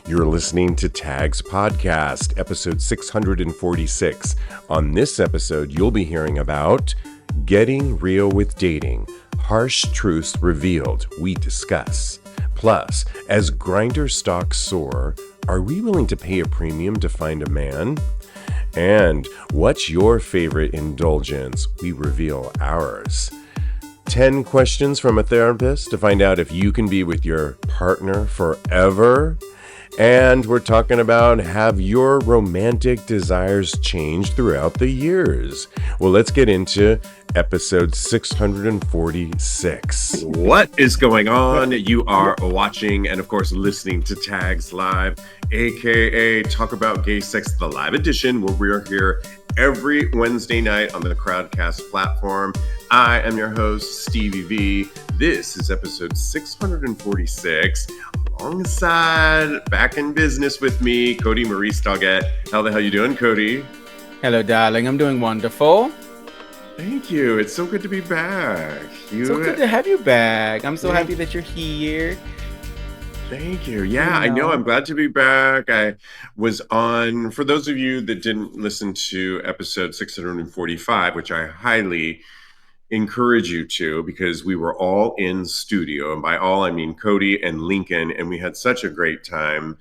You're listening to Tags Podcast, episode 646. On this episode, you'll be hearing about getting real with dating, harsh truths revealed, we discuss. Plus, as Grindr stocks soar, are we willing to pay a premium to find a man? And what's your favorite indulgence? We reveal ours. 10 questions from a therapist to find out if you can be with your partner forever. And we're talking about, have your romantic desires changed throughout the years? Well, let's get into episode 646. What is going on? You are watching and, of course, listening to Tags Live, aka Talk About Gay Sex, the live edition, where we're here every Wednesday night on the Crowdcast platform. I am your host, Stevie V. This is episode 646. Alongside, back in business with me, Kodi, Maurice, Doggette. How the hell you doing, Kodi? Hello, darling. I'm doing wonderful. Thank you. It's so good to be back. So good to have you back. I'm so happy that you're here. Thank you. Yeah, I know. I'm glad to be back. I was on, for those of you that didn't listen to episode 645, which I highly encourage you to, because we were all in studio, and by all I mean Kodi and Lincoln, and we had such a great time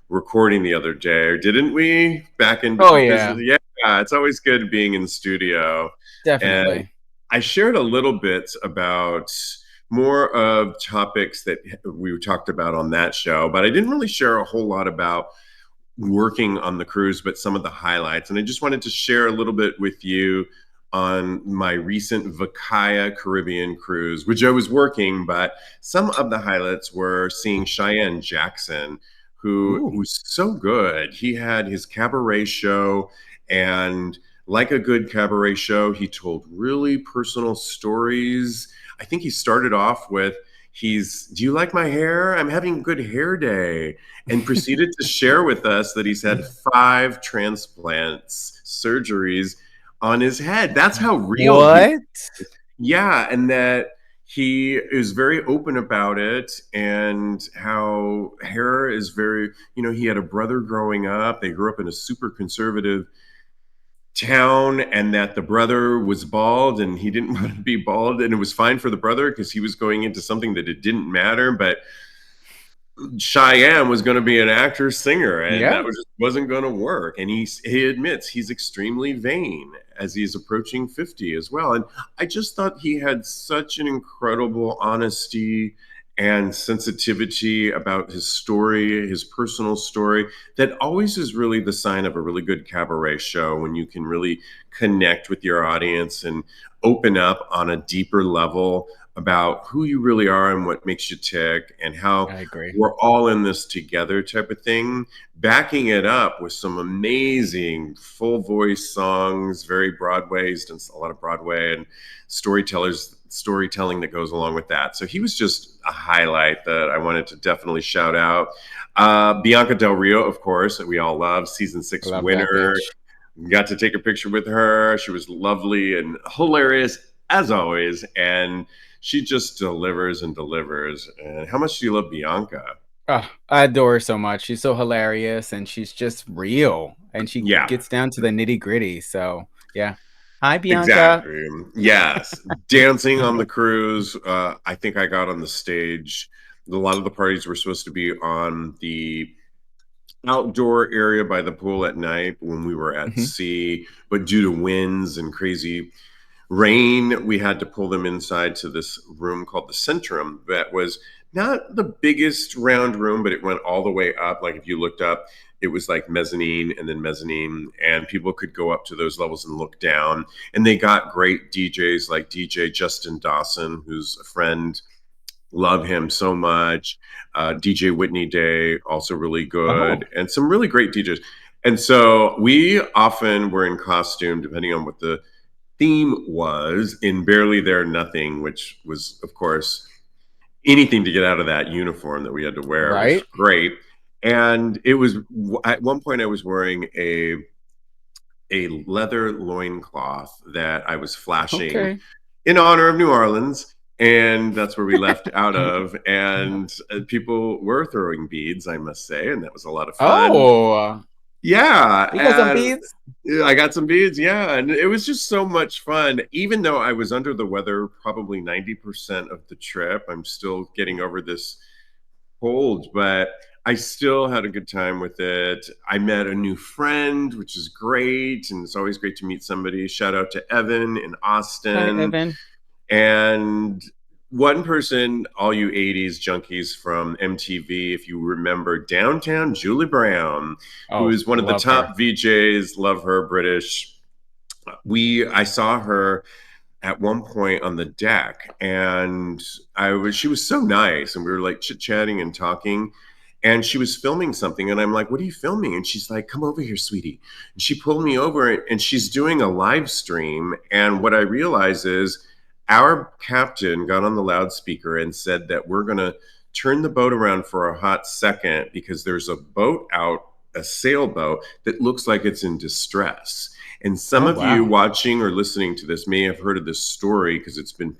recording the other day, didn't we? Back in yeah, it's always good being in studio. Definitely. And I shared a little bit about more of topics that we talked about on that show, but I didn't really share a whole lot about working on the cruise, but some of the highlights. And I just wanted to share a little bit with you on my recent VACAYA Caribbean Cruise, which I was working, but some of the highlights were seeing Cheyenne Jackson, who was so good. He had his cabaret show, and like a good cabaret show, he told really personal stories. I think he started off with, do you like my hair? I'm having a good hair day. And proceeded to share with us that he's had 5 transplants, surgeries on his head. That's how real. What? Yeah, and that he is very open about it, and how hair is very, he had a brother growing up. They grew up in a super conservative town, and that the brother was bald and he didn't want to be bald, and it was fine for the brother because he was going into something that it didn't matter. But Cheyenne was going to be an actor singer, and that wasn't going to work. And he admits he's extremely vain as he's approaching 50 as well. And I just thought he had such an incredible honesty and sensitivity about his story, his personal story, that always is really the sign of a really good cabaret show, when you can really connect with your audience and open up on a deeper level about who you really are and what makes you tick, and how we're all in this together type of thing. Backing it up with some amazing full voice songs, very Broadway. He's done a lot of Broadway, and storytelling that goes along with that. So he was just a highlight that I wanted to definitely shout out. Bianca Del Rio, of course, that we all love, season 6 winner. Got to take a picture with her. She was lovely and hilarious as always, and she just delivers and delivers. And how much do you love Bianca? Oh, I adore her so much. She's so hilarious, and she's just real, and she gets down to the nitty gritty. So yeah. Hi, Bianca. Exactly. Yes. Dancing on the cruise. I think I got on the stage. A lot of the parties were supposed to be on the outdoor area by the pool at night when we were at sea, but due to winds and crazy rain, we had to pull them inside to this room called the Centrum, that was not the biggest round room, but it went all the way up. Like if you looked up, it was like mezzanine and then mezzanine, and people could go up to those levels and look down. And they got great DJs like DJ Justin Dawson, who's a friend. Love him so much. DJ Whitney Day, also really good. And some really great DJs. And so we often were in costume, depending on what the theme was, in Barely There Nothing, which was, of course, anything to get out of that uniform that we had to wear. Right. Was great. And it was, at one point I was wearing a leather loincloth that I was flashing in honor of New Orleans. and that's where we left out of. And people were throwing beads, I must say, and that was a lot of fun. Oh, Yeah, you got some and beads? I got some beads. Yeah, and it was just so much fun. Even though I was under the weather, probably 90% of the trip, I'm still getting over this cold, but I still had a good time with it. I met a new friend, which is great, and it's always great to meet somebody. Shout out to Evan in Hi, Austin. Evan. And one person, all you 80s junkies from MTV, if you remember Downtown Julie Brown, who Oh, is one of the love her. top VJs, love her, British. I saw her at one point on the deck, and she was so nice, and we were like chit-chatting and talking, and she was filming something, and I'm like, what are you filming? And she's like, come over here, sweetie. And she pulled me over, and she's doing a live stream, and what I realize is our captain got on the loudspeaker and said that we're going to turn the boat around for a hot second because there's a boat out, a sailboat that looks like it's in distress. And some of you watching or listening to this may have heard of this story because it's been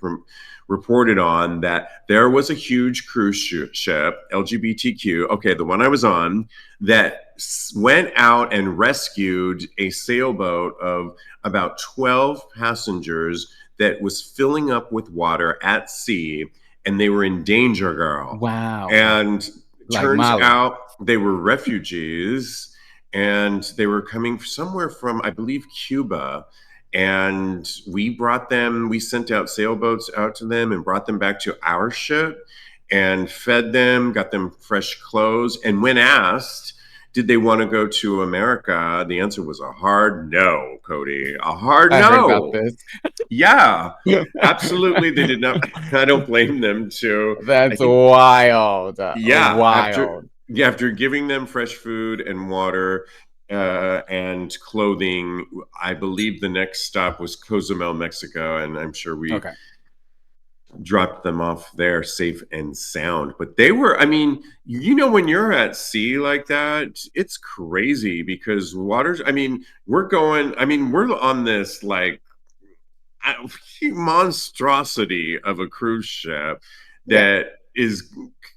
reported on that there was a huge cruise ship, LGBTQ, okay, the one I was on, that went out and rescued a sailboat of about 12 passengers that was filling up with water at sea, and they were in danger, girl. Wow. And turns out they were refugees, and they were coming somewhere from, I believe, Cuba. And we sent out sailboats out to them and brought them back to our ship and fed them, got them fresh clothes. And when asked, did they want to go to America? The answer was a hard no, Kodi. A hard no. I heard about this. Yeah, absolutely. They did not. I don't blame them too. That's wild. Yeah, wild. After giving them fresh food and water and clothing, I believe the next stop was Cozumel, Mexico, and I'm sure we dropped them off there safe and sound. But they were, I mean, when you're at sea like that, it's crazy because we're on this like monstrosity of a cruise ship that is,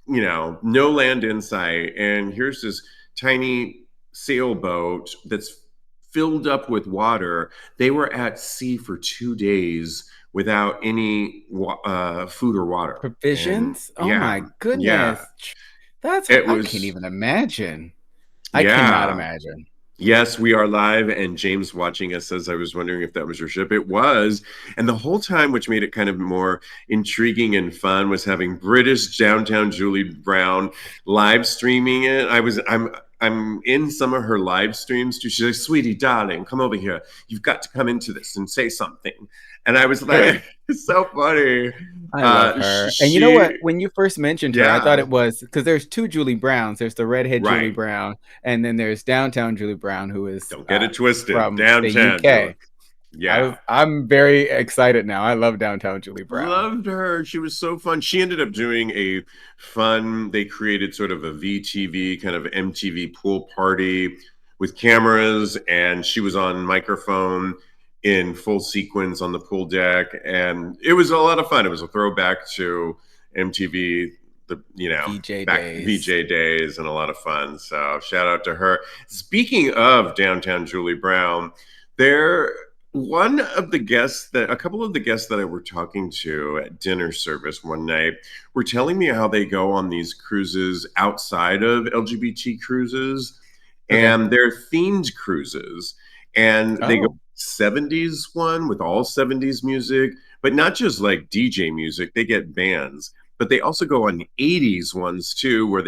no land in sight. And here's this tiny sailboat that's filled up with water. They were at sea for 2 days without any food or water. Provisions? Oh my goodness. I can't even imagine. I cannot imagine. Yes, we are live, and James watching us says, I was wondering if that was your ship. It was. And the whole time, which made it kind of more intriguing and fun, was having British Downtown Julie Brown live streaming it. I'm in some of her live streams too. She's like, sweetie, darling, come over here. You've got to come into this and say something. And I was like, it's so funny. I love her. And you know what? When you first mentioned her, I thought it was because there's two Julie Browns. There's the redhead Julie Brown, and then there's Downtown Julie Brown, who is don't get it twisted from Downtown. the UK. Yeah, I'm very excited now. I love Downtown Julie Brown. Loved her. She was so fun. She ended up doing they created sort of a VTV kind of MTV pool party with cameras, and she was on microphone in full sequence on the pool deck, and it was a lot of fun. It was a throwback to MTV, VJ days, and a lot of fun. So shout out to her. Speaking of Downtown Julie Brown, a couple of the guests that I were talking to at dinner service one night were telling me how they go on these cruises outside of LGBT cruises, and they're themed cruises, and they go 70s one with all 70s music, but not just like DJ music. They get bands, but they also go on 80s ones too, where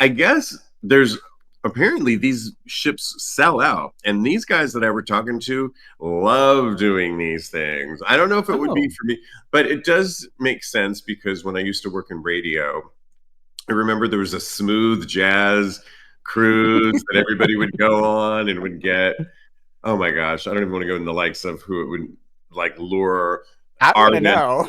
I guess there's apparently these ships sell out, and these guys that I were talking to love doing these things. I don't know if it would be for me, but it does make sense because when I used to work in radio, I remember there was a smooth jazz cruise that everybody would go on and would get. Oh my gosh, I don't even want to go into the likes of who it would like lure. I want to know.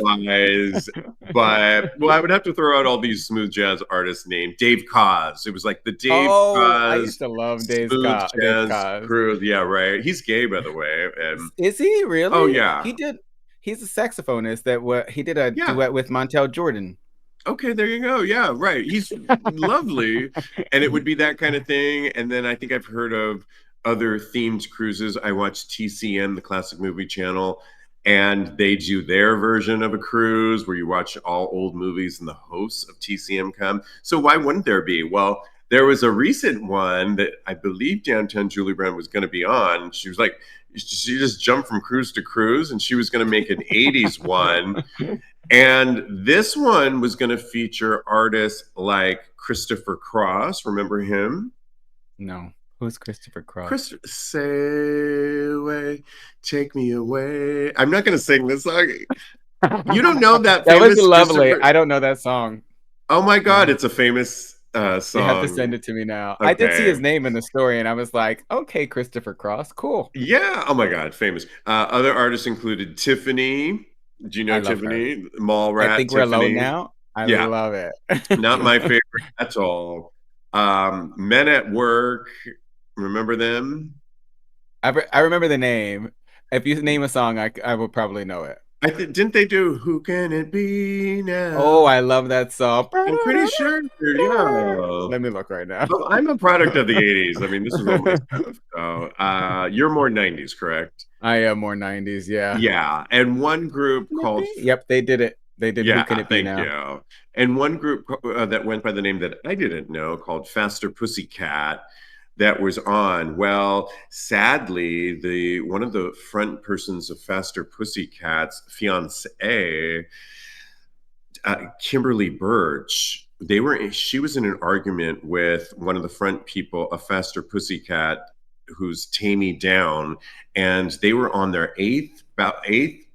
But I would have to throw out all these smooth jazz artists named Dave Koz. It was like the Dave Koz. I used to love Dave Koz. Cruise. Yeah, right. He's gay, by the way. And is he really? Oh yeah. He did. He's a saxophonist that he did a Yeah. duet with Montel Jordan. Okay, there you go. Yeah, right. He's lovely. And it would be that kind of thing. And then I think I've heard of other themed cruises. I watched TCM, the Classic Movie Channel, and they do their version of a cruise where you watch all old movies and the hosts of TCM come. So why wouldn't there be? Well, there was a recent one that I believe Downtown Julie Brown was going to be on. She was like, she just jumped from cruise to cruise and she was going to make an 80s one. And this one was going to feature artists like Christopher Cross. Remember him? No. Who's Christopher Cross? Say away, take me away. I'm not going to sing this song. You don't know that famous. That was lovely. I don't know that song. Oh my God, it's a famous song. You have to send it to me now. Okay. I did see his name in the story, and I was like, okay, Christopher Cross, cool. Yeah. Oh my God, famous. Other artists included Tiffany. Do you know Tiffany? Mall Rat. I think Tiffany. we're alone now. I love it. Not my favorite at all. Men at Work. Remember them? I remember the name. If you name a song, I will probably know it. Didn't they do Who Can It Be Now? Oh, I love that song. I'm pretty sure. Yeah. Let me look right now. Well, I'm a product of the 80s. I mean, this is all my stuff. So, you're more 90s, correct? I am more 90s, yeah. Yeah. And one group called... Yep, they did it. They did Who Can It Be Now. Thank you. And one group that went by the name that I didn't know called Faster Pussycat that was on. Well, sadly, one of the front persons of Faster Pussycat's fiance, Kimberly Birch, she was in an argument with one of the front people of Faster Pussycat, who's Tammy Down, and they were on their eighth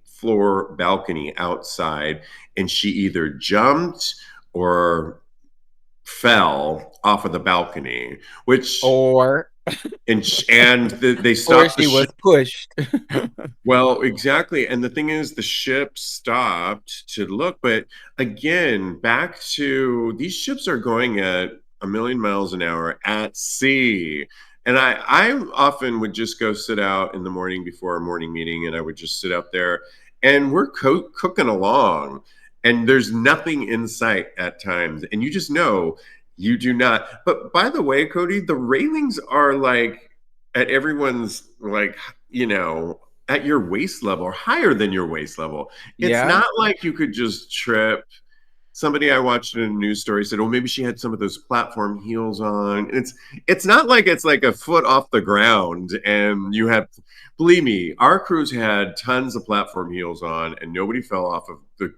floor balcony outside, and she either jumped or fell off of the balcony, they stopped. Or she was pushed. Well, exactly. And the thing is, the ship stopped to look. But again, back to these ships are going at 1,000,000 miles an hour at sea. And I often would just go sit out in the morning before a morning meeting, and I would just sit out there, and we're cooking along. And there's nothing in sight at times. And you just know you do not. But by the way, Kodi, the railings are like at everyone's, like, at your waist level or higher than your waist level. It's not like you could just trip. Somebody I watched in a news story said, oh, maybe she had some of those platform heels on. And it's not like it's like a foot off the ground and you have, believe me, our cruise had tons of platform heels on and nobody fell off of the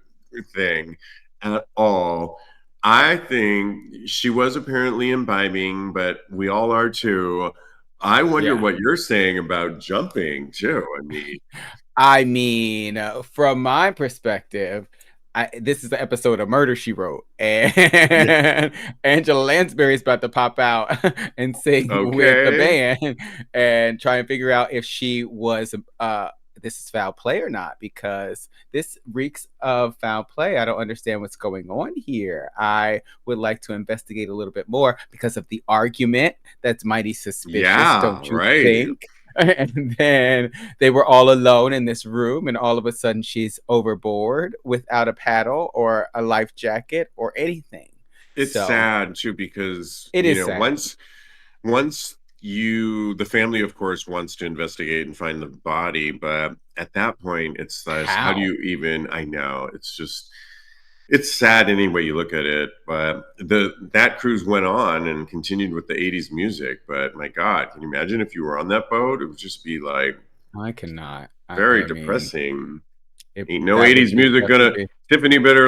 thing at all. I think she was apparently imbibing, but we all are too. I wonder what you're saying about jumping too. I mean, from my perspective, this is the episode of Murder, She Wrote, and Angela Lansbury is about to pop out and sing with the band and try and figure out if she was this is foul play or not, because this reeks of foul play. I don't understand what's going on here. I would like to investigate a little bit more because of the argument. That's mighty suspicious, don't you think? And then they were all alone in this room, and all of a sudden she's overboard without a paddle or a life jacket or anything. It's sad too, because it is sad. Once the family, of course, wants to investigate and find the body, but at that point it's like, how do you even? I know, it's sad any way you look at it. But that cruise went on and continued with the 80s music. But my God, can you imagine if you were on that boat? It would just be like, I cannot. Very depressing. Ain't no 80s music gonna. Tiffany better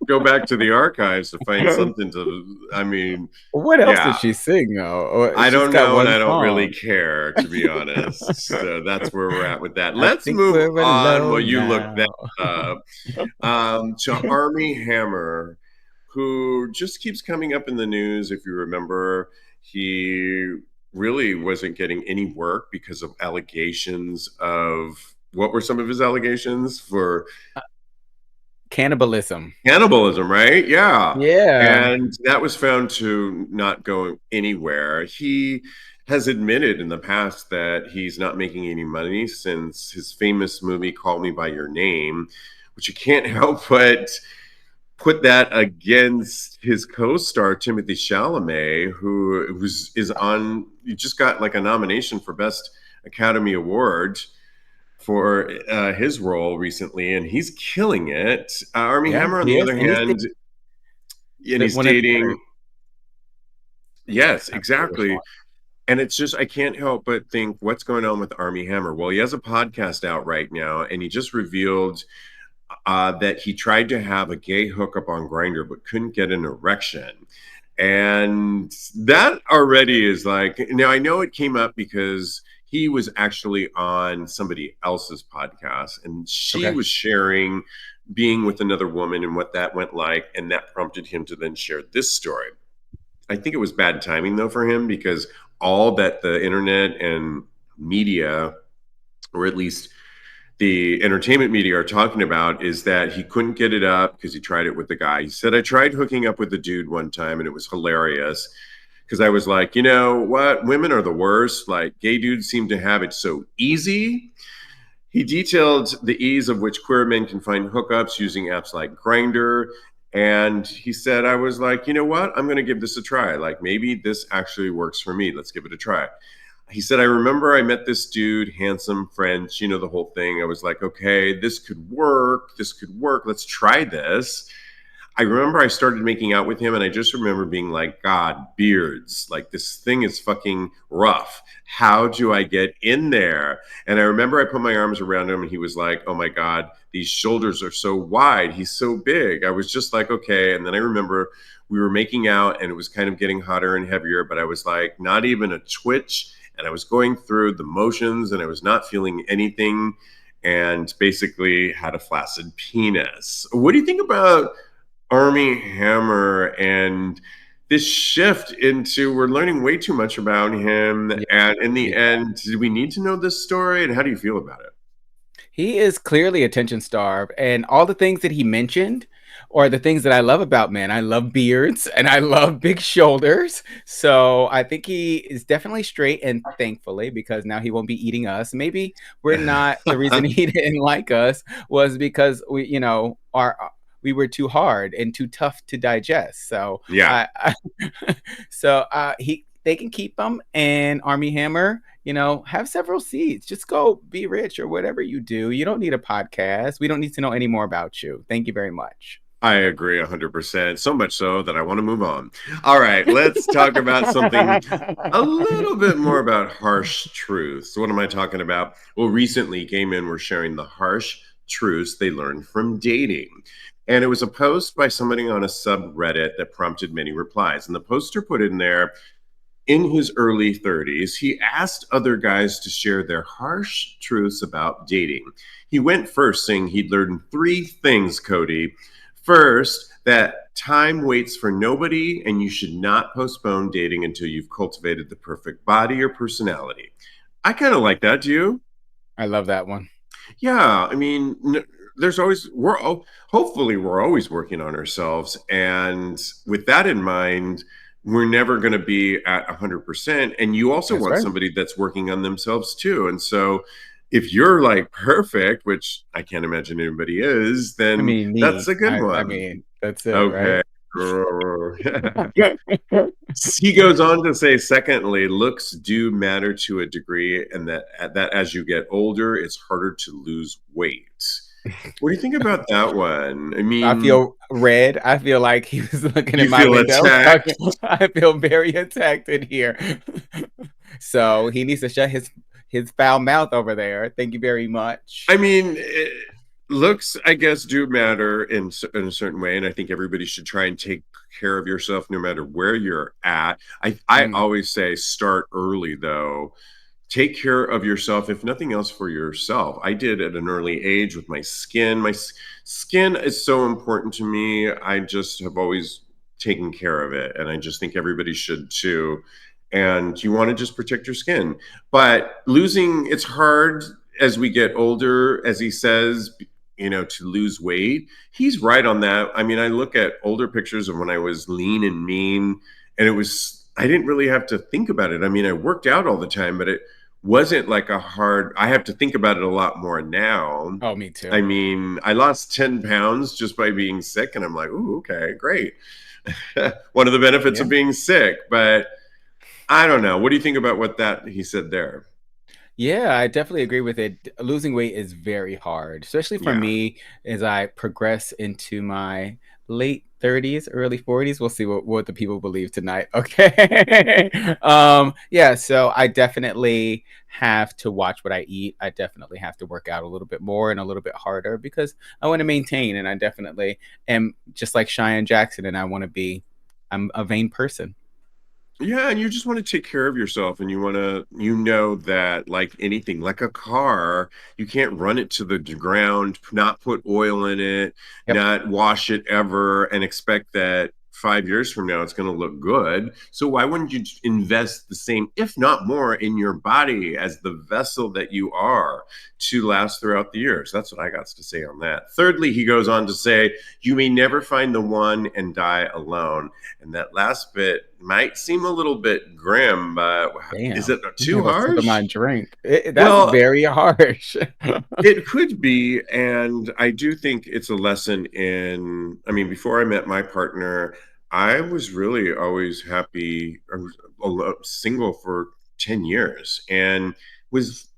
go back to the archives to find something to. What else did she sing though? I don't know, and I don't really care, to be honest. So that's where we're at with that. Let's move on while you look that up. To Armie Hammer, who just keeps coming up in the news. If you remember, he really wasn't getting any work because of allegations of. What were some of his allegations for? Cannibalism, right? Yeah. And that was found to not go anywhere. He has admitted in the past that he's not making any money since his famous movie Call Me by Your Name, which you can't help but put that against his co-star Timothy Chalamet, he just got like a nomination for Best Academy Award for his role recently, and he's killing it. Armie Yeah, Hammer, on he the is, other and hand, he's one of dating. Yes, I forget which exactly. one. And it's just, I can't help but think, what's going on with Armie Hammer? Well, he has a podcast out right now, and he just revealed that he tried to have a gay hookup on Grindr, but couldn't get an erection. And that already is like, now I know it came up because he was actually on somebody else's podcast, and she Okay. was sharing being with another woman and what that went like. And that prompted him to then share this story. I think it was bad timing though for him, because all that the internet and media, or at least the entertainment media, are talking about is that he couldn't get it up because he tried it with the guy. He said, I tried hooking up with the dude one time and it was hilarious because I was like, you know what? Women are the worst. Like, gay dudes seem to have it so easy. He detailed the ease of which queer men can find hookups using apps like Grindr. And he said, I was like, you know what? I'm going to give this a try. Like, maybe this actually works for me. Let's give it a try. He said, I remember I met this dude, handsome, French, you know, the whole thing. I was like, okay, this could work. This could work. Let's try this. I remember I started making out with him, and I just remember being like, God, beards, like this thing is fucking rough. How do I get in there? And I remember I put my arms around him, and he was like, oh my God, these shoulders are so wide. He's so big. I was just like, okay. And then I remember we were making out, and it was kind of getting hotter and heavier, but I was like, not even a twitch. And I was going through the motions, and I was not feeling anything, and basically had a flaccid penis. What do you think about Armie Hammer and this shift into, we're learning way too much about him? Yeah, And in the yeah. end, do we need to know this story? And how do you feel about it? He is clearly attention starved, and all the things that he mentioned are the things that I love about men. I love beards and I love big shoulders. So I think he is definitely straight, and thankfully, because now he won't be eating us. Maybe we're not, the reason he didn't like us was because we, we were too hard and too tough to digest. So Yeah. he they can keep them, and Armie Hammer, have several seats. Just go be rich or whatever you do. You don't need a podcast. We don't need to know any more about you. Thank you very much. I agree 100%. So much so that I want to move on. All right, let's talk about something a little bit more about harsh truths. What am I talking about? Well, recently, gay men were sharing the harsh truths they learned from dating. And it was a post by somebody on a subreddit that prompted many replies. And the poster put in there, in his early 30s, he asked other guys to share their harsh truths about dating. He went first, saying he'd learned three things, Kodi. First, that time waits for nobody, and you should not postpone dating until you've cultivated the perfect body or personality. I kind of like that. Do you? I love that one. Yeah, I mean, there's always hopefully we're always working on ourselves, and with that in mind, we're never going to be at 100%. And you also That's want right. somebody that's working on themselves too. And so, if you're like perfect, which I can't imagine anybody is, I then mean, that's me. a good I one. mean, that's it, right? Okay. He goes on to say, secondly, looks do matter to a degree, and that as you get older, it's harder to lose weight. What do you think about that one? I I mean, feel red. I feel like he was looking you in my feel window. attacked. I feel very attacked in here. So he needs to shut his foul mouth over there. Thank you very much. I mean, looks, I guess, do matter in a certain way, and I think everybody should try and take care of yourself no matter where you're at. I Mm. always say start early though. Take care of yourself, if nothing else, for yourself. I did at an early age with my skin. My skin is so important to me. I just have always taken care of it, and I just think everybody should too. And you want to just protect your skin, but losing, it's hard as we get older, as he says, to lose weight. He's right on that. I mean, I look at older pictures of when I was lean and mean, and it was I didn't really have to think about it. I mean, I worked out all the time, but it wasn't like a hard, I have to think about it a lot more now. Oh, me too. I mean, I lost 10 pounds just by being sick, and I'm like, ooh, okay, great. One of the benefits Yeah. of being sick, but I don't know. What do you think about what that he said there? Yeah, I definitely agree with it. Losing weight is very hard, especially for Yeah. me as I progress into my late 30s, early 40s. We'll see what the people believe tonight. Okay. Yeah, so I definitely have to watch what I eat. I definitely have to work out a little bit more and a little bit harder because I want to maintain, and I definitely am just like Cheyenne Jackson, and I'm a vain person. Yeah, and you just want to take care of yourself, and you want to, you know, that like anything, like a car, you can't run it to the ground, not put oil in it, Yep. not wash it ever, and expect that 5 years from now it's going to look good. So why wouldn't you invest the same, if not more, in your body as the vessel that you are to last throughout the years? That's what I got to say on that. Thirdly, he goes on to say, you may never find the one and die alone. And that last bit might seem a little bit grim, but is Damn. it I'm gonna too go sip of my harsh? drink. That's Well, very harsh. it could be. And I do think it's a lesson in, I mean, before I met my partner, I was really always happy. I was single for 10 years and was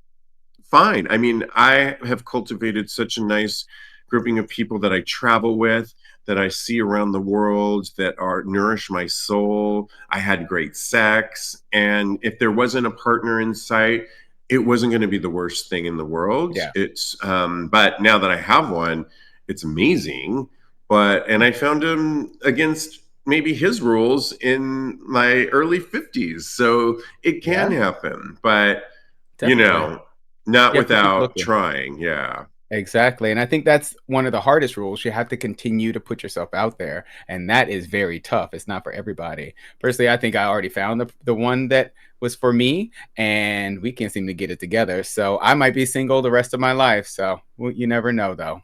fine. I mean, I have cultivated such a nice grouping of people that I travel with, that I see around the world, that are nourish my soul. I had great sex, and if there wasn't a partner in sight, it wasn't going to be the worst thing in the world. Yeah. It's but now that I have one, it's amazing. But and I found him against maybe his rules in my early 50s, so it can Yeah, happen. But you definitely. know, not You have to keep without looking. trying. Yeah. Exactly. And I think that's one of the hardest rules. You have to continue to put yourself out there. And that is very tough. It's not for everybody. Personally, I think I already found the one that was for me, and we can't seem to get it together. So I might be single the rest of my life. So well, you never know, though.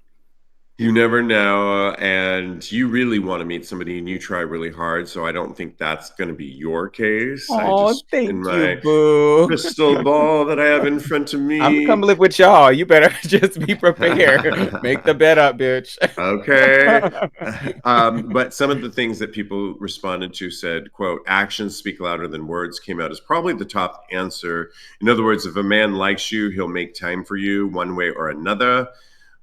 You never know. And you really want to meet somebody and you try really hard. So I don't think that's going to be your case. I Oh, just, in thank you, my boo. crystal ball that I have in front of I'm gonna come me. live with y'all. You better just be prepared. Make the bed up, bitch. Okay. But some of the things that people responded to said, quote, actions speak louder than words came out as probably the top answer. In other words, if a man likes you, he'll make time for you one way or another.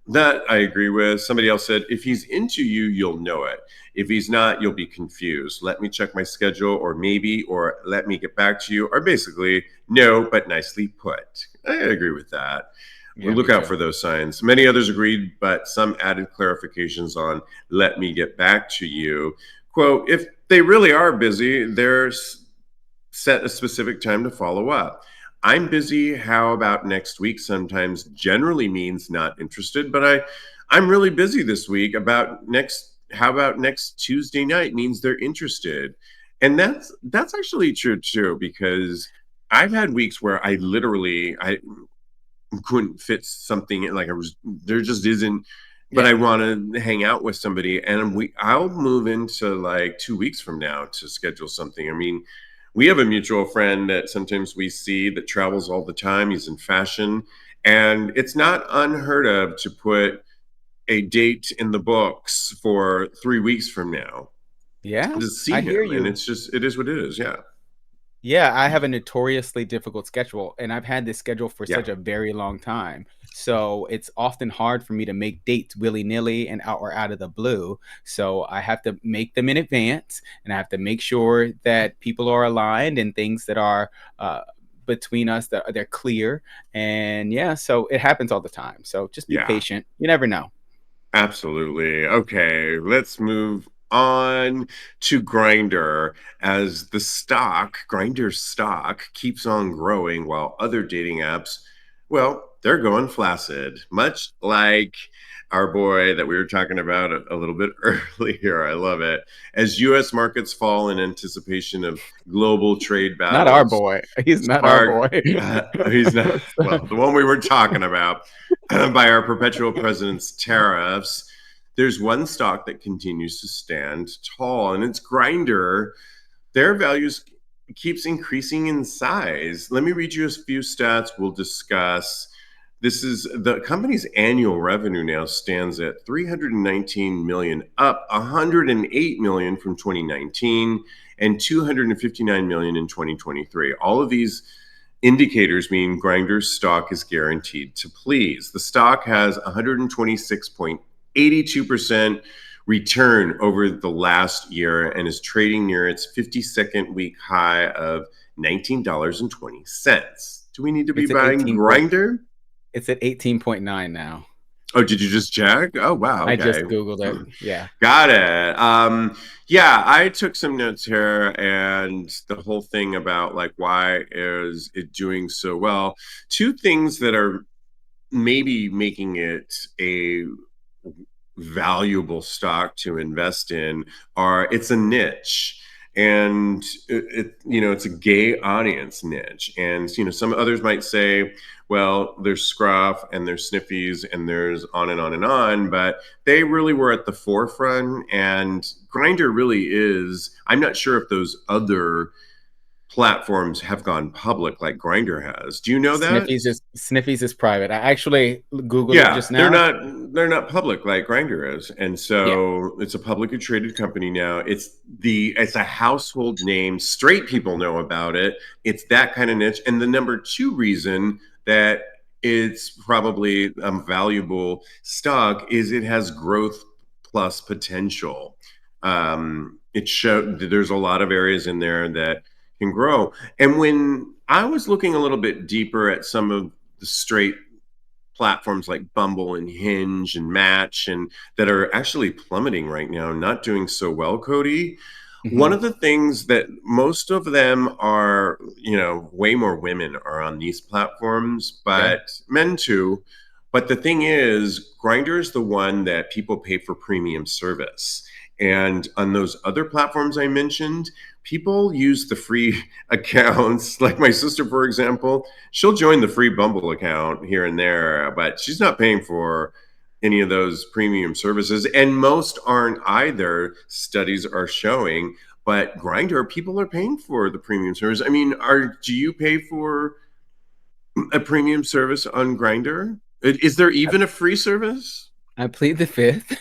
That I agree with. Somebody else said, if he's into you, you'll know it. If he's not, you'll be confused. Let me check my schedule, or maybe, or let me get back to you, or basically, no, but nicely put. I agree with that. We'll Yeah, look me out too. for those signs. Many others agreed, but some added clarifications on let me get back to you. Quote, if they really are busy, they're set a specific time to follow up. I'm busy. How about next week? Sometimes generally means not interested, but I'm really busy this week. About next How about next Tuesday night means they're interested. And that's actually true too, because I've had weeks where I couldn't fit something in, like I was there just isn't, but Yeah. I want to hang out with somebody, and I'll move into like 2 weeks from now to schedule something. I mean, we have a mutual friend that sometimes we see that travels all the time. He's in fashion, and it's not unheard of to put a date in the books for 3 weeks from now Yeah. to see I hear him, and you. it's just it is what it is. Yeah, Yeah, I have a notoriously difficult schedule, and I've had this schedule for yeah, such a very long time. So it's often hard for me to make dates willy-nilly and out of the blue. So I have to make them in advance, and I have to make sure that people are aligned and things that are between us that they're clear. And yeah, so it happens all the time. So just be yeah. patient. You never know. Absolutely. Okay, let's move on to Grinder, as the Grinder's stock keeps on growing while other dating apps, well, they're going flaccid, much like our boy that we were talking about a little bit earlier. I love it. As US markets fall in anticipation of global trade Not our battles, boy. He's not our spark boy. he's not, well, the one we were talking about, by our perpetual president's tariffs, there's one stock that continues to stand tall, and it's Grinder. Their values keeps increasing in size. Let me read you a few stats we'll discuss. This is the company's annual revenue now stands at 319 million, up 108 million from 2019 and 259 million in 2023. All of these indicators mean Grindr's stock is guaranteed to please. The stock has 126.82% return over the last year and is trading near its 52nd week high of $19.20. Do we need to be It's at buying 18 point. Grindr? It's at 18.9 now. Oh, did you just check? Oh, wow. I Okay. just Googled it. Yeah. Got it. Yeah, I took some notes here, and the whole thing about like why is it doing so well. Two things that are maybe making it a valuable stock to invest in are it's a niche, and it's a gay audience niche, and some others might say, well, there's scruff and there's sniffies and there's on and on and on, but they really were at the forefront, and Grindr really is. I'm not sure if those other platforms have gone public like Grindr has. Do you know that? Sniffies is private. I actually Googled it Yeah, just now. they're not public like Grindr is, and Yeah. so it's a publicly traded company now. It's a household name. Straight people know about it. It's that kind of niche. And the number two reason that it's probably a valuable stock is it has growth plus potential. It showed there's a lot of areas in there that can grow. And when I was looking a little bit deeper at some of the straight platforms like Bumble and Hinge and Match, and that are actually plummeting right now, not doing so well, Kodi. One of the things that most of them are, way more women are on these platforms, but men too. But the thing is, Grindr is the one that people pay for premium service. And on those other platforms I mentioned, people use the free accounts. Like my sister, for example, she'll join the free Bumble account here and there, but she's not paying for any of those premium services. And most aren't either, studies are showing. But Grindr, people are paying for the premium service. I mean, do you pay for a premium service on Grindr? Is there even a free service? I plead the fifth.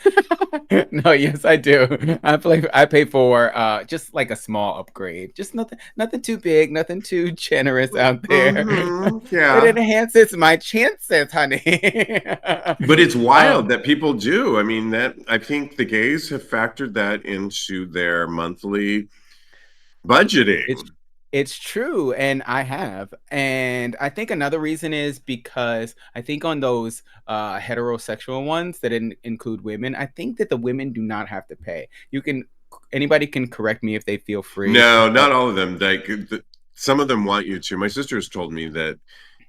No, yes, I do. I pay for just like a small upgrade. Just nothing too big, nothing too generous out there. It Yeah. enhances my chances, honey. But it's wild that people do. I mean, I think the gays have factored that into their monthly budgeting. It's true, and I have. And I think another reason is because I think on those heterosexual ones that include women, I think that the women do not have to pay. Anybody can correct me if they feel free. No, not all of them. Like some of them want you to. My sister has told me that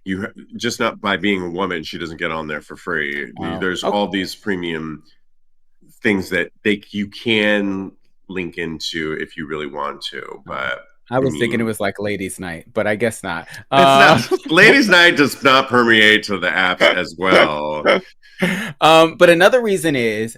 you just not by being a woman, she doesn't get on there for free. There's all these premium things that you can link into if you really want to, but I was thinking it was like ladies' night, but I guess not. Ladies' night does not permeate to the apps as well. But another reason is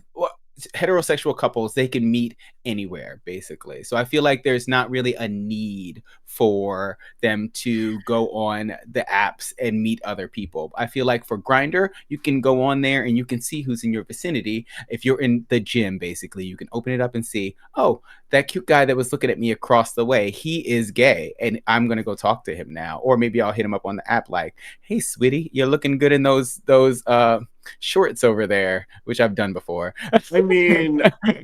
heterosexual couples, they can meet anywhere basically. So I feel like there's not really a need for them to go on the apps and meet other people. I feel like for Grindr, you can go on there and you can see who's in your vicinity. If you're in the gym, basically, you can open it up and see, oh, that cute guy that was looking at me across the way, he is gay and I'm going to go talk to him now. Or maybe I'll hit him up on the app like, hey, sweetie, you're looking good in those shorts over there, which I've done before. I mean,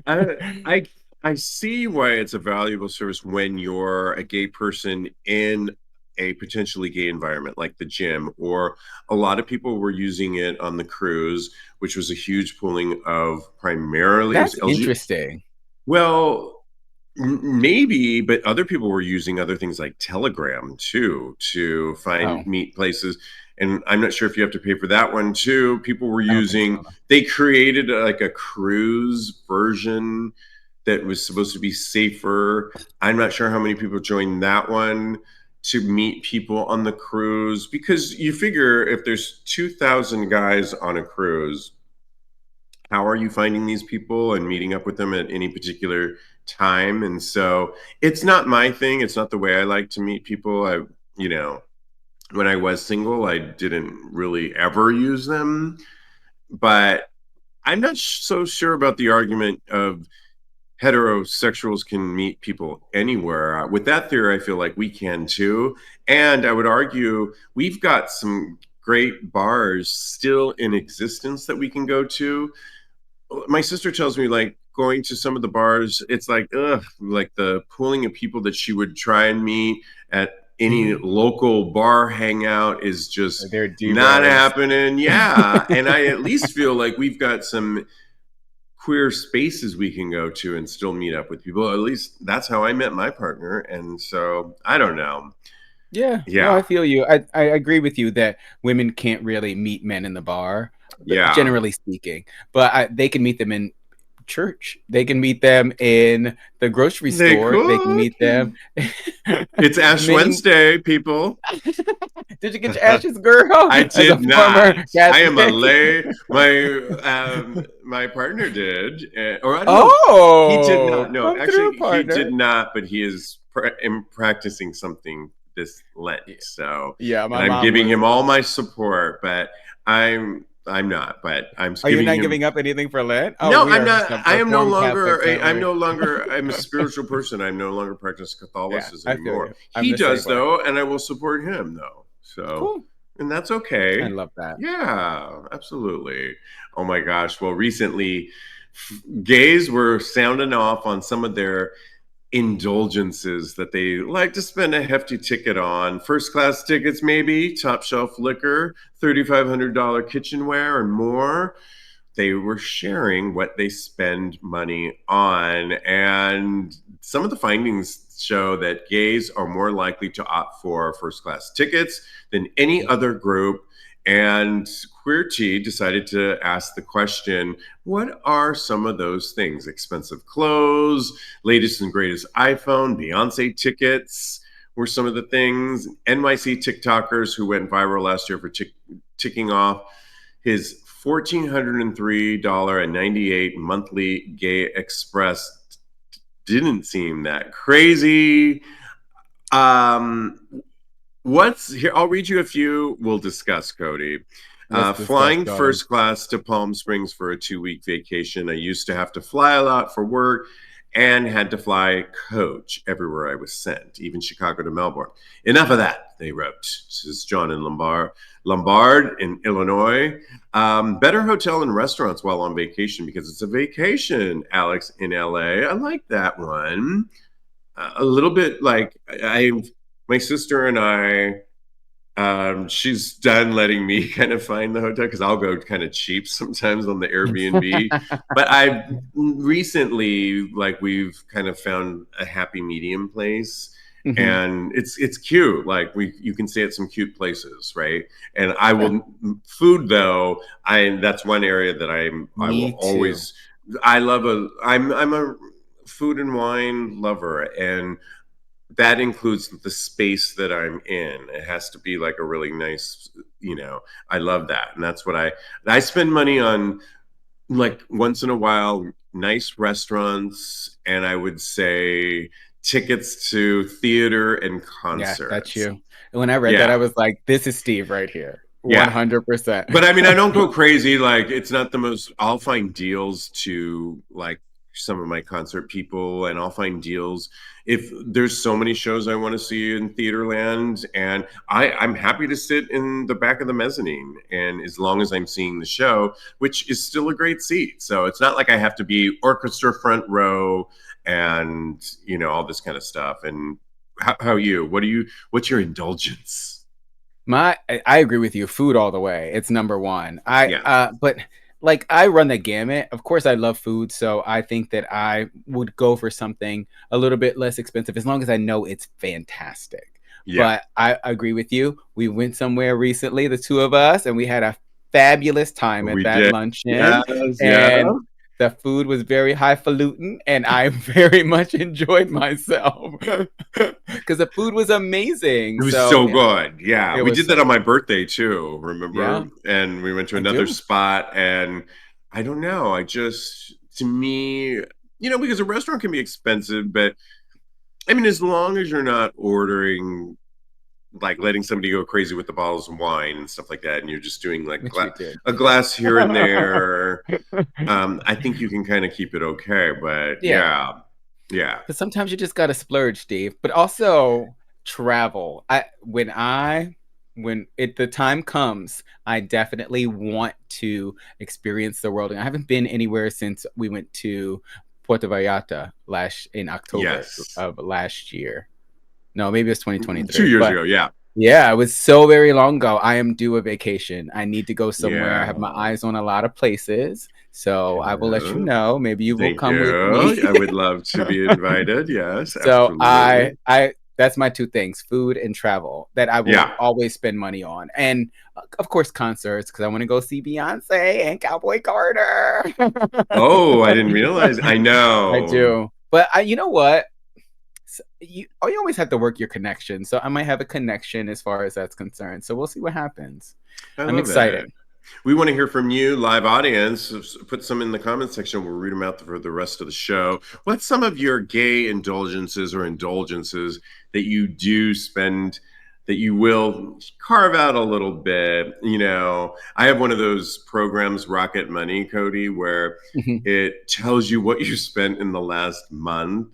I see why it's a valuable service when you're a gay person in a potentially gay environment like the gym, or a lot of people were using it on the cruise, which was a huge pooling of primarily. That's interesting. Well, maybe, but other people were using other things like Telegram too to meet places. And I'm not sure if you have to pay for that one too. People were using, they created like a cruise version that was supposed to be safer. I'm not sure how many people joined that one to meet people on the cruise, because you figure if there's 2,000 guys on a cruise, how are you finding these people and meeting up with them at any particular time. And so it's not my thing. It's not the way I like to meet people. You know, when I was single, I didn't really ever use them. But I'm not so sure about the argument of heterosexuals can meet people anywhere. With that theory, I feel like we can too. And I would argue we've got some great bars still in existence that we can go to. My sister tells me, like, going to some of the bars, it's like, ugh, like the pooling of people that she would try and meet at any local bar hangout is just not happening. Yeah. And I at least feel like we've got some queer spaces we can go to and still meet up with people. At least that's how I met my partner. And so I don't know. Yeah. No, I feel you. I agree with you that women can't really meet men in the bar, generally speaking, but they can meet them in church. They can meet them in the grocery store. They can meet them. It's Ash Wednesday, people. Did you get your ashes, girl? I did not. I am a lay. My partner did. Or I don't know. He did not. No, actually, he did not. But he is practicing something this Lent. So I'm giving him all my support. But I'm not, but I'm. Are you not giving up anything for Lent? Oh, no, I'm not. I am no longer. I'm a spiritual person. I'm no longer practicing Catholicism anymore. He does though, and I will support him though. So, cool. And that's okay. I love that. Yeah, absolutely. Oh my gosh. Well, recently, gays were sounding off on some of their indulgences that they like to spend a hefty ticket on. First class tickets, maybe, top shelf liquor, $3,500 kitchenware, and more. They were sharing what they spend money on. And some of the findings show that gays are more likely to opt for first class tickets than any other group. And Queer Tea decided to ask the question, what are some of those things? Expensive clothes, latest and greatest iPhone, Beyonce tickets were some of the things. NYC TikTokers who went viral last year for ticking off his $1,403.98 monthly Gay Express didn't seem that crazy. What's here? I'll read you a few. We'll discuss, Kodi. Flying first class to Palm Springs for a 2-week vacation. I used to have to fly a lot for work and had to fly coach everywhere I was sent, even Chicago to Melbourne. Enough of that, they wrote. This is John in Lombard in Illinois. Better hotel and restaurants while on vacation because it's a vacation. Alex in LA. I like that one. A little bit like my sister and I, she's done letting me kind of find the hotel because I'll go kind of cheap sometimes on the Airbnb. But I've recently, like, we've kind of found a happy medium place. Mm-hmm. And it's cute. Like you can stay at some cute places, right? And I will food though. That's one area that I will always. I'm a food and wine lover, and that includes the space that I'm in. It has to be like a really nice, I love that. And that's what I spend money on, like, once in a while, nice restaurants, and I would say tickets to theater and concerts. Yeah, that's you. And when I read that, I was like, this is Steve right here. 100%. But I mean, I don't go crazy. Like, it's not the most, I'll find deals to, like, some of my concert people, and I'll find deals if there's so many shows I want to see in Theaterland, and I'm happy to sit in the back of the mezzanine, and as long as I'm seeing the show, which is still a great seat. So it's not like I have to be orchestra front row and all this kind of stuff. And how are you? What's your indulgence? I agree with you. Food all the way. It's number one. But like, I run the gamut. Of course, I love food, so I think that I would go for something a little bit less expensive as long as I know it's fantastic. Yeah. But I agree with you. We went somewhere recently, the two of us, and we had a fabulous time at that luncheon. Yes, and the food was very highfalutin, and I very much enjoyed myself because the food was amazing. It was so good. Yeah, we did that on my birthday too, remember? Yeah. And we went to another spot, and I don't know. To me, because a restaurant can be expensive, but I mean, as long as you're not ordering, like letting somebody go crazy with the bottles of wine and stuff like that, and you're just doing like Which we did. a glass here and there, I think you can kind of keep it okay. But Yeah. yeah. Because sometimes you just gotta splurge, Steve. But also travel. When the time comes, I definitely want to experience the world. And I haven't been anywhere since we went to Puerto Vallarta in October Yes. of last year. No, maybe it was 2 2023. years But ago, yeah. yeah, it was so very long ago. I am due a vacation. I need to go somewhere. I Yeah. have my eyes on a lot of places. So I will let you Yeah. know. Maybe you will Thank come with me. you. I would love to be invited. Yes, So absolutely. that's my two things: food and travel that I will Yeah. always spend money on, and of course concerts because I want to go see Beyonce and Cowboy Carter. Oh, I didn't realize. I I know. do, but you know what? You always have to work your connection. So I might have a connection as far as that's concerned. So we'll see what happens. I I'm love it. excited. We want to hear from you, live audience. Put some in the comment section. We'll read them out for the rest of the show. What's some of your gay indulgences or indulgences that you do spend, that you will carve out a little bit? I have one of those programs, Rocket Money, Kodi, where Mhm. it tells you what you spent in the last month.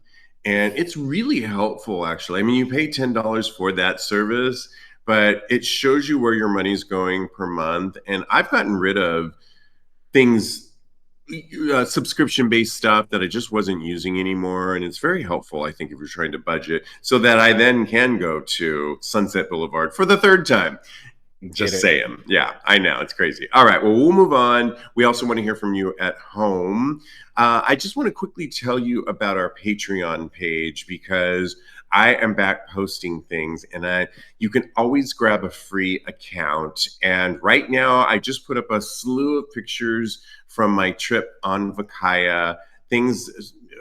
And it's really helpful, actually. I mean, you pay $10 for that service, but it shows you where your money's going per month. And I've gotten rid of things, subscription based stuff that I just wasn't using anymore. And it's very helpful, I think, if you're trying to budget, so that I then can go to Sunset Boulevard for the third time. Get Just it. saying. Yeah, I know. It's crazy. All right. Well, we'll move on. We also want to hear from you at home. I just want to quickly tell you about our Patreon page, because I am back posting things, and you can always grab a free account. And right now, I just put up a slew of pictures from my trip on VACAYA, things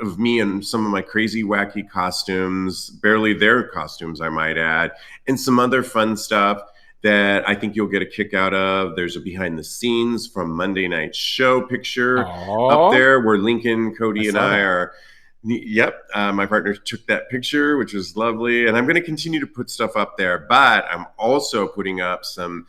of me and some of my crazy, wacky costumes, barely their costumes, I might add, and some other fun stuff that I think you'll get a kick out of. There's a behind the scenes from Monday Night Show picture up Oh, there where Lincoln, I Kodi, and saw I that. are. Yep, my partner took that picture, which was lovely. And I'm going to continue to put stuff up there, but I'm also putting up some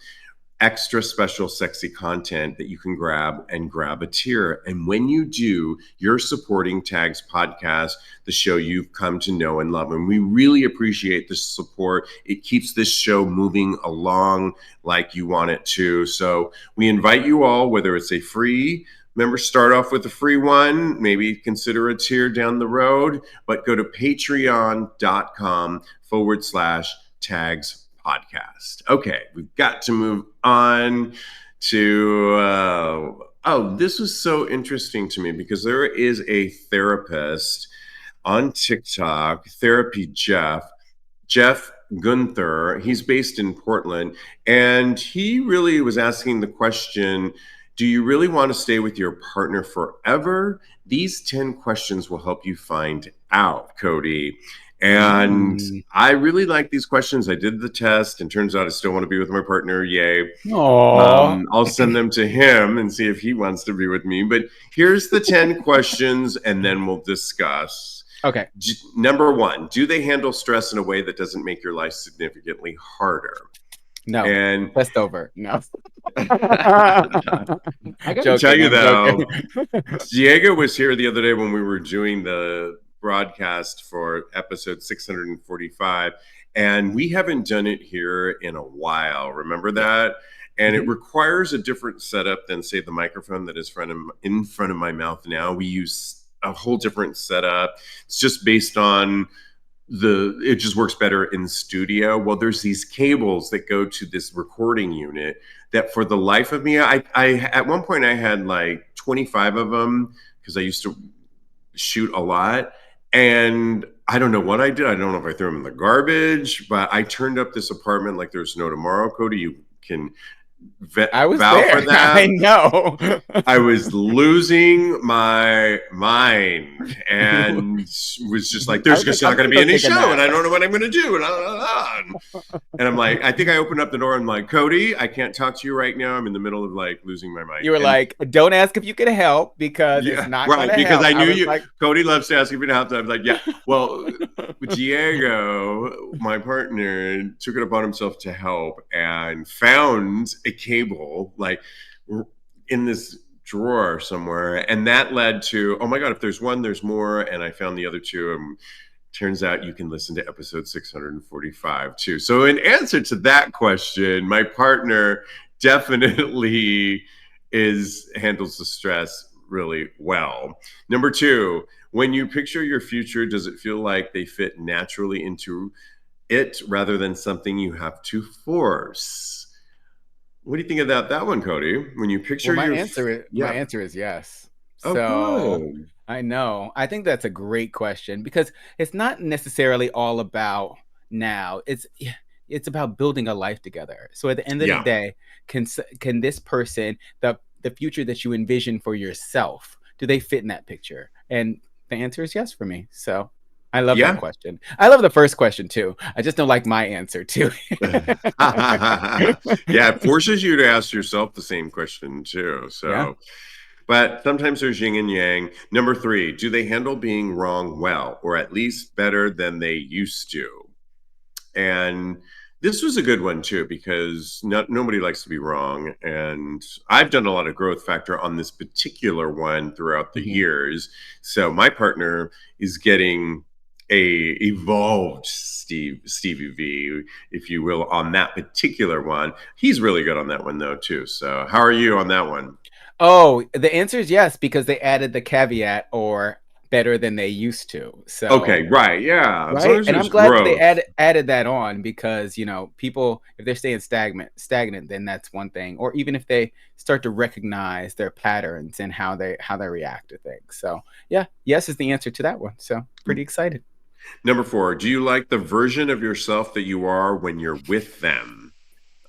extra special sexy content that you can grab and grab a tier. And when you do, you're supporting Tags Podcast, the show you've come to know and love. And we really appreciate the support. It keeps this show moving along like you want it to. So we invite you all, whether it's a free, remember, start off with a free one, maybe consider a tier down the road, but go to patreon.com/tags podcast. Okay, we've got to move on to. This was so interesting to me, because there is a therapist on TikTok, Therapy Jeff Gunther. He's based in Portland, and he really was asking the question, do you really want to stay with your partner forever? These 10 questions will help you find out, Kodi. And Mm. I really like these questions. I did the test, and turns out I still want to be with my partner. Yay. Oh. I'll send them to him and see if he wants to be with me. But here's the 10 questions, and then we'll discuss. Okay. Number one, do they handle stress in a way that doesn't make your life significantly harder? No. And Best over. No. I got to tell Joking. you, I'm joking. though, Diego was here the other day when we were doing the broadcast for episode 645, and we haven't done it here in a while. Remember Yeah. that? And it Mhm. requires a different setup than, say, the microphone that is in front of my mouth now. We use a whole different setup. It's just based on it just works better in studio. Well, there's these cables that go to this recording unit that, for the life of me, I at one point I had like 25 of them, because I used to shoot a lot. And I don't know what I did. I don't know if I threw them in the garbage, but I turned up this apartment like there's no tomorrow. Kodi, you can I was vow for there. that. I know. I was losing my mind and was just like, I there's was like, just I'm not going gonna to be go any take a show, and nap. I don't know what I'm going to do. And I'm like, I think I opened up the door and I'm like, Kodi, I can't talk to you right now. I'm in the middle of like losing my mind. You were And like, don't ask if you can help because it's yeah, not right. gonna Because help. I I knew was you, like, Kodi loves to ask if you can help. I was like, yeah. Well, Diego, my partner, took it upon himself to help and found a cable like in this drawer somewhere. And that led to, oh my God, if there's one, there's more. And I found the other two. And turns out you can listen to episode 645 too. So, in answer to that question, my partner definitely handles the stress really well. Number two, when you picture your future, does it feel like they fit naturally into it rather than something you have to force? What do you think about that one, Kodi? When you well, picture your my yeah. answer is yes. Oh, So good. I know. I think that's a great question because it's not necessarily all about now. It's about building a life together. So at the end of the Yeah. day, can this person, the future that you envision for yourself, do they fit in that picture? And the answer is yes for me. So I love that Yeah. question. I love the first question too. I just don't like my answer too. Yeah, it forces you to ask yourself the same question too. Yeah. So, but sometimes there's yin and yang. Number three, do they handle being wrong well, or at least better than they used to? And this was a good one too, because nobody likes to be wrong. And I've done a lot of growth factor on this particular one throughout the Mhm. years. So my partner is getting a evolved Stevie V, if you will, on that particular one. He's really good on that one though too. So how are you on that one? Oh, the answer is yes, because they added the caveat or better than they used to. Okay, So, right, yeah. As long right? as And I'm there's glad that they growth. added that on because, people if they're staying stagnant, then that's one thing. Or even if they start to recognize their patterns and how they react to things. So, yeah, yes is the answer to that one. So, pretty excited. Number four, do you like the version of yourself that you are when you're with them?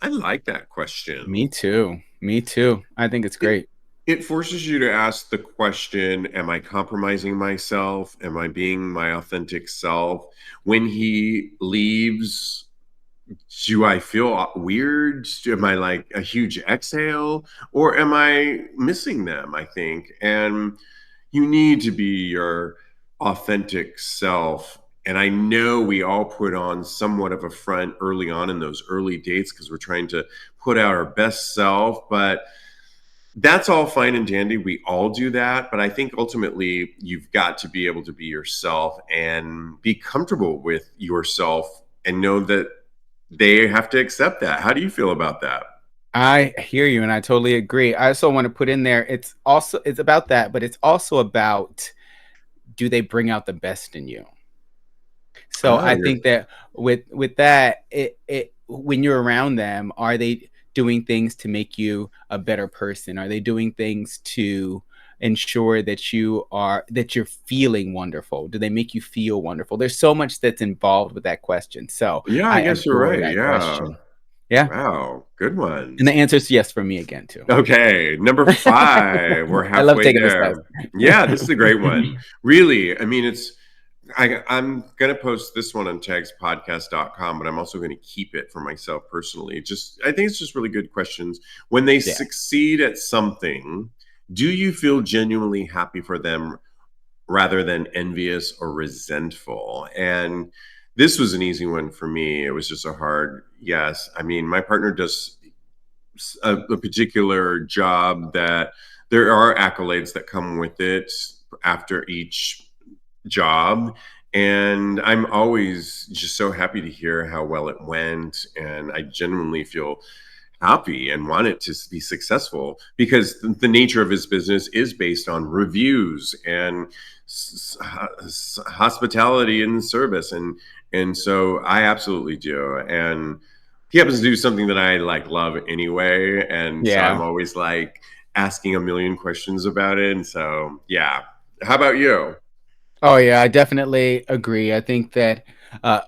I like that question. Me too. Me too. I think it's It, great. it forces you to ask the question, am I compromising myself? Am I being my authentic self? When he leaves, do I feel weird? Am I like a huge exhale? Or am I missing them? I think. And you need to be your authentic self. And I know we all put on somewhat of a front early on in those early dates because we're trying to put out our best self. But that's all fine and dandy. We all do that. But I think ultimately you've got to be able to be yourself and be comfortable with yourself and know that they have to accept that. How do you feel about that? I hear you and I totally agree. I also want to put in there it's about that, but it's also about do they bring out the best in you? So Oh, I you're think that with that, it when you're around them, are they doing things to make you a better person? Are they doing things to ensure that you're feeling wonderful? Do they make you feel wonderful? There's so much that's involved with that question. So yeah, I I guess you're adore right. that Yeah. question. Yeah. Wow. Good And the ones. answer is yes for me again too. Okay, number five. We're I love halfway taking this test. there. Yeah, this is a great one. Really, I mean, I'm going to post this one on tagspodcast.com, but I'm also going to keep it for myself personally. I think it's just really good questions. When they Yeah. succeed at something, do you feel genuinely happy for them rather than envious or resentful? And this was an easy one for me. It was just a hard yes. I mean, my partner does a particular job that there are accolades that come with it after each job. And I'm always just so happy to hear how well it went. And I genuinely feel happy and want it to be successful because the nature of his business is based on reviews and hospitality and service. And so I absolutely do. And he happens to do something that I like love anyway. And so I'm Yeah. always like asking a million questions about it. And so, yeah. How about you? Oh yeah, I definitely agree. I think that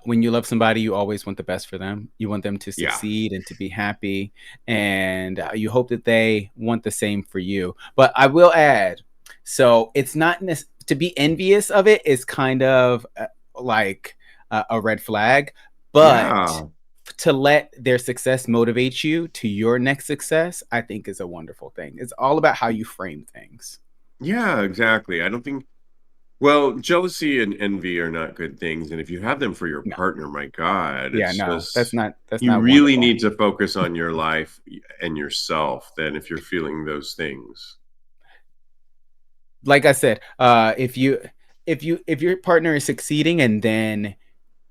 when you love somebody, you always want the best for them. You want them to Yeah. succeed and to be happy, and you hope that they want the same for you. But I will add, so it's not to be envious of it is kind of like a red flag, but Yeah. to let their success motivate you to your next success, I think is a wonderful thing. It's all about how you frame things. Yeah, exactly. I don't think, well, jealousy and envy are not good things. And if you have them for your No, partner, my God, yeah, it's no, that's just, not you really wonderful. need to focus on your life and yourself then if you're feeling those things. Like I said, if your partner is succeeding and then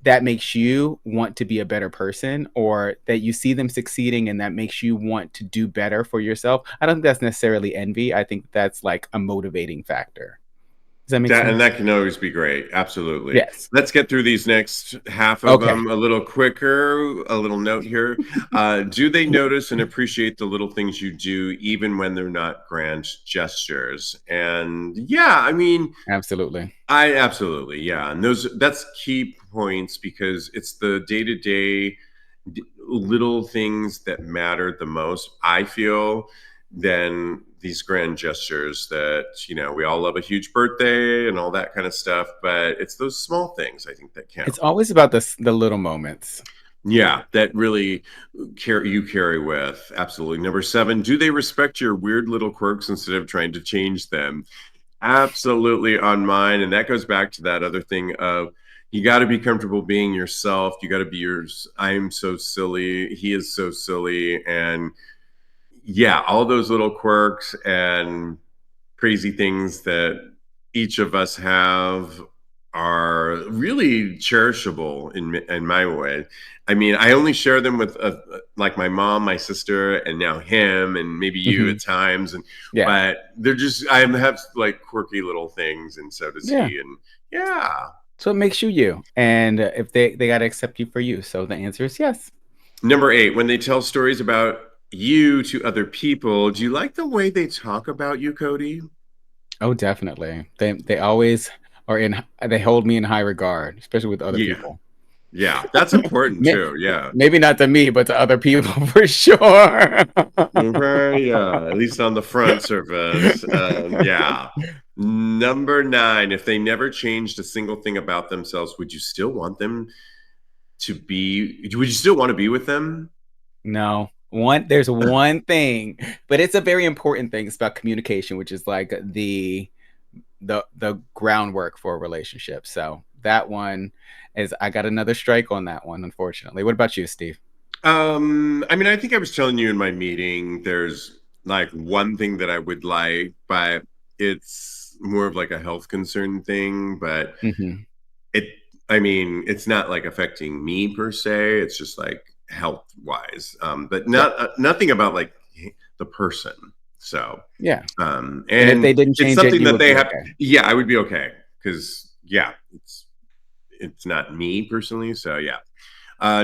that makes you want to be a better person, or that you see them succeeding and that makes you want to do better for yourself, I don't think that's necessarily envy. I think that's like a motivating factor. Does that make That and sense? that can always be great. Absolutely. Yes. Let's get through these next half of Okay. them a little quicker. A little note here. Do they notice and appreciate the little things you do, even when they're not grand gestures? And yeah, I mean, Absolutely. I absolutely, yeah. And that's key points because it's the day-to-day little things that matter the most, I feel, than these grand gestures that, we all love a huge birthday and all that kind of stuff, but it's those small things I think that count. It's always about the little moments. Yeah, that really carry with. Absolutely. Number 7, do they respect your weird little quirks instead of trying to change them? Absolutely on mine. And that goes back to that other thing of you got to be comfortable being yourself. You got to be yours. I'm so silly. He is so silly. And yeah, all those little quirks and crazy things that each of us have are really cherishable in my way. I mean, I only share them with like my mom, my sister, and now him, and maybe you Hmm. at times. And Yeah. but they're just I have like quirky little things, and so does Yeah. he. And yeah. So it makes you you. And if they got to accept you for you. So the answer is yes. Number 8, when they tell stories about you to other people, do you like the way they talk about you, Kodi? Oh, definitely. They always are in. They hold me in high regard, especially with other Yeah. people. Yeah, that's important too. Yeah. Maybe not to me, but to other people for sure. Okay, yeah, at least on the front surface. Yeah. Number 9, if they never changed a single thing about themselves, would you still want them would you still want to be with them? No. There's one thing, but it's a very important thing. It's about communication, which is like the groundwork for a relationship. So that one is I got another strike on that one, unfortunately. What about you, Steve? I mean, I think I was telling you in my meeting, there's like one thing that I would like, but it's more of like a health concern thing, but Hmm. it, I mean, it's not like affecting me per se. It's just like health wise, but Yeah. nothing about like the person. So, Yeah. And if and they didn't it's change it, something you that would they be have. okay. Yeah, I would be okay because yeah, it's not me personally. So yeah.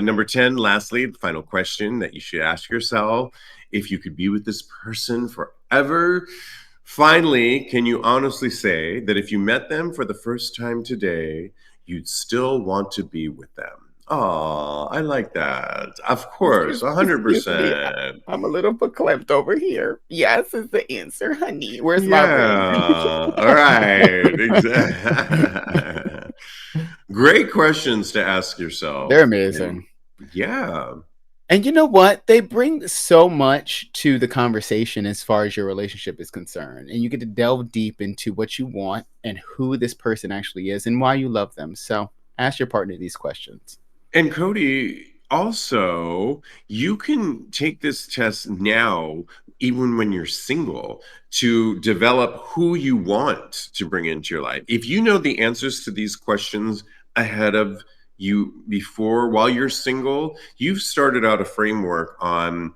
Number 10, lastly, the final question that you should ask yourself: if you could be with this person forever, finally, can you honestly say that if you met them for the first time today, you'd still want to be with them? Oh, I like that. Of course, Excuse me. 100%. I'm a little verklempt over here. Yes is the answer, honey. Where's my ring? Yeah. All right. Exactly. Great questions to ask They're yourself. And amazing. yeah. And you know what? They bring so much to the conversation as far as your relationship is concerned. And you get to delve deep into what you want and who this person actually is and why you love them. So ask your partner these questions. And Kodi, also, you can take this test now, even when you're single, to develop who you want to bring into your life. If you know the answers to these questions ahead of you before, while you're single, you've started out a framework on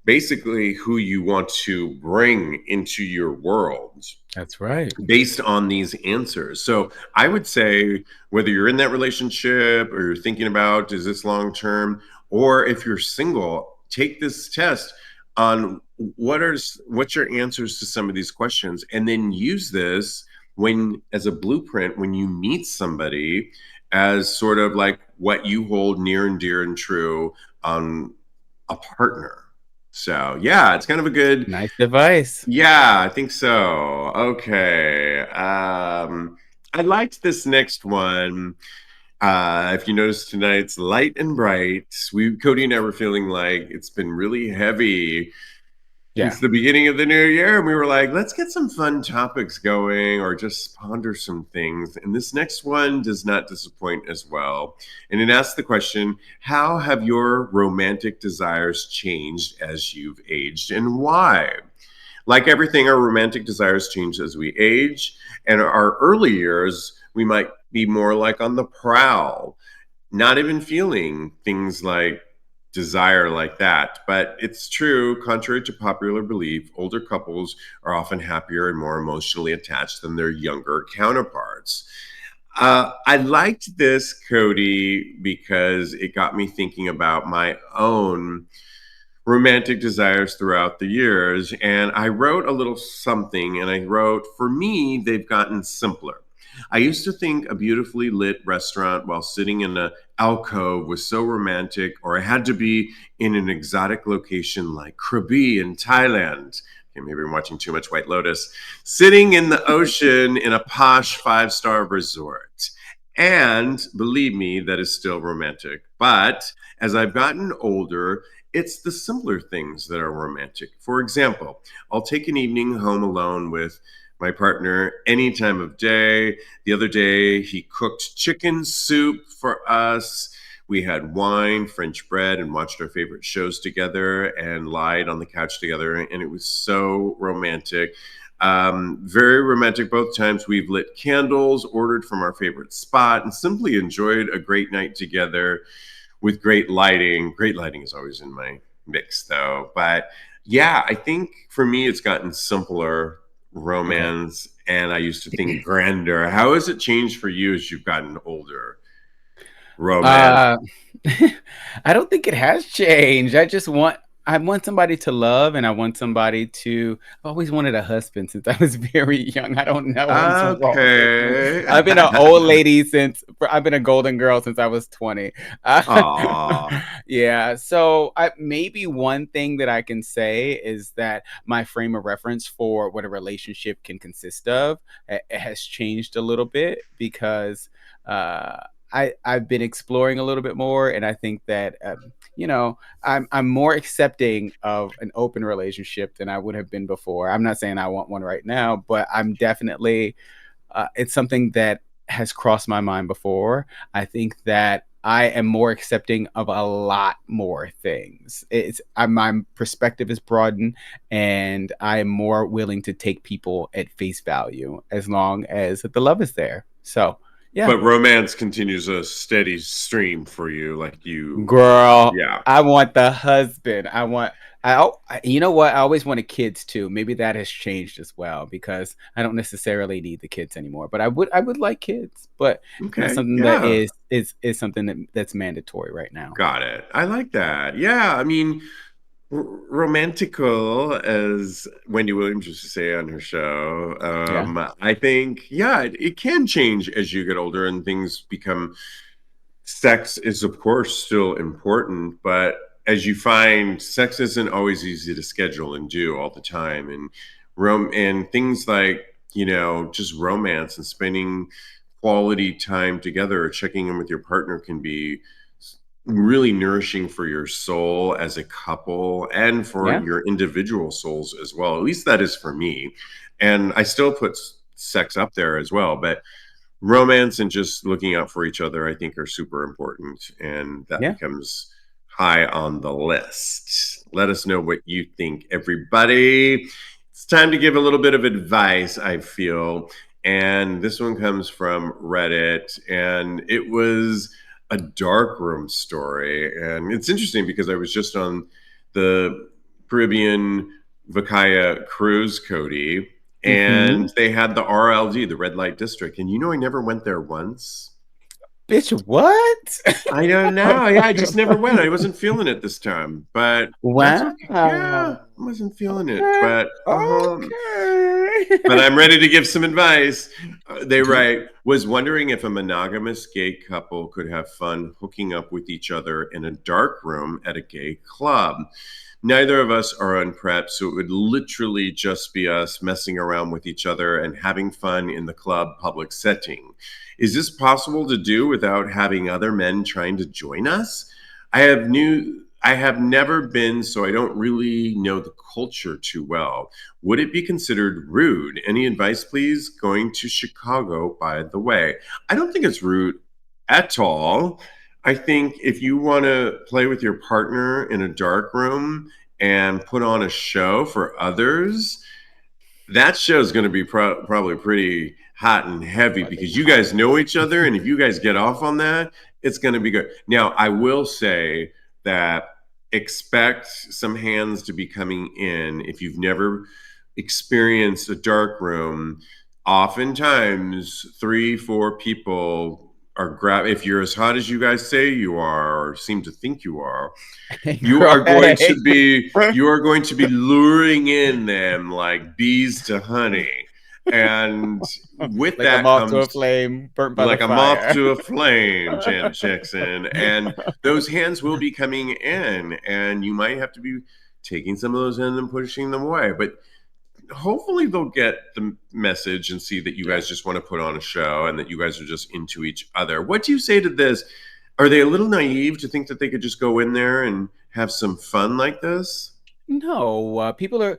basically who you want to bring into your world That's right. based on these answers. So I would say whether you're in that relationship or you're thinking about is this long term, or if you're single, take this test on what's your answers to some of these questions, and then use this when as a blueprint when you meet somebody as sort of like what you hold near and dear and true on a partner. So yeah, it's kind of a good. Nice advice. Yeah, I think so. Okay. I liked this next one. If you notice tonight's light and bright, Kodi and I were feeling like it's been really heavy Yeah. since the beginning of the new year. And we were like, let's get some fun topics going or just ponder some things. And this next one does not disappoint as well. And it asks the question, how have your romantic desires changed as you've aged and why? Like everything, our romantic desires change as we age. And our early years, we might be more like on the prowl, not even feeling things like desire like that. But it's true, contrary to popular belief, older couples are often happier and more emotionally attached than their younger counterparts. I liked this, Kodi, because it got me thinking about my own romantic desires throughout the years. And I wrote a little something, and I wrote, for me, they've gotten simpler. I used to think a beautifully lit restaurant while sitting in an alcove was so romantic, or I had to be in an exotic location like Krabi in Thailand. Okay, maybe I'm watching too much White Lotus. Sitting in the ocean in a posh 5-star resort. And believe me, that is still romantic. But as I've gotten older, it's the simpler things that are romantic. For example, I'll take an evening home alone with my partner any time of day. The other day, he cooked chicken soup for us. We had wine, French bread, and watched our favorite shows together and lied on the couch together. And it was so romantic. Very romantic both times. We've lit candles, ordered from our favorite spot, and simply enjoyed a great night together with great lighting. Great lighting is always in my mix, though. But yeah, I think for me, it's gotten simpler romance, and I used to think grander. How has it changed for you as you've gotten older? Romance. I don't think it has changed. I want somebody to love, and I want somebody to. I've always wanted a husband since I was very young. I don't know what's wrong with me. Okay. I've been an old lady I've been a golden girl since I was 20. Aw. Yeah. So maybe one thing that I can say is that my frame of reference for what a relationship can consist of it has changed a little bit because I've been exploring a little bit more, and I think that I'm more accepting of an open relationship than I would have been before. I'm not saying I want one right now, but I'm definitely it's something that has crossed my mind before. I think that I am more accepting of a lot more things. My perspective is broadened, and I am more willing to take people at face value as long as the love is there. So. Yeah. But romance continues a steady stream for you, like you. Girl, Yeah. I want the husband. You know what? I always wanted kids too. Maybe that has changed as well because I don't necessarily need the kids anymore. But I would like kids, but Okay. not something that is something that's mandatory right now. Got it. I like that. Yeah. I mean, romantical, as Wendy Williams used to say on her show. I think, yeah, it can change as you get older and things become. Sex is, of course, still important, but as you find, sex isn't always easy to schedule and do all the time, and things like just romance and spending quality time together or checking in with your partner can be really nourishing for your soul as a couple and for your individual souls as well. At least that is for me. And I still put sex up there as well, but romance and just looking out for each other, I think, are super important. And that becomes high on the list. Let us know what you think, everybody. It's time to give a little bit of advice, I feel. And this one comes from Reddit, and it was a darkroom story. And it's interesting because I was just on the Caribbean VACAYA Cruise, Kodi, and they had the RLD, the red light district. And I never went there once. Bitch, what? I don't know. Yeah, I just never went. I wasn't feeling it this time. But wow. okay. Yeah. wasn't feeling it, but okay. but I'm ready to give some advice. They write, was wondering if a monogamous gay couple could have fun hooking up with each other in a dark room at a gay club. Neither of us are unprepped, so it would literally just be us messing around with each other and having fun in the club public setting. Is this possible to do without having other men trying to join us? I have never been, so I don't really know the culture too well. Would it be considered rude? Any advice, please? Going to Chicago, by the way. I don't think it's rude at all. I think if you want to play with your partner in a dark room and put on a show for others, that show is going to be probably pretty hot and heavy because you guys know each other. And if you guys get off on that, it's going to be good. Now, I will say that expect some hands to be coming in if you've never experienced a dark room. Oftentimes, 3-4 people are if you're as hot as you guys say you are or seem to think you are, you are going to be luring in them like bees to honey. And with like that a moth comes to a flame, burnt by like the a fire. moth to a flame, Janet Jackson. And those hands will be coming in, and you might have to be taking some of those in and pushing them away. But hopefully they'll get the message and see that you guys just want to put on a show and that you guys are just into each other. What do you say to this? Are they a little naive to think that they could just go in there and have some fun like this? No, people are,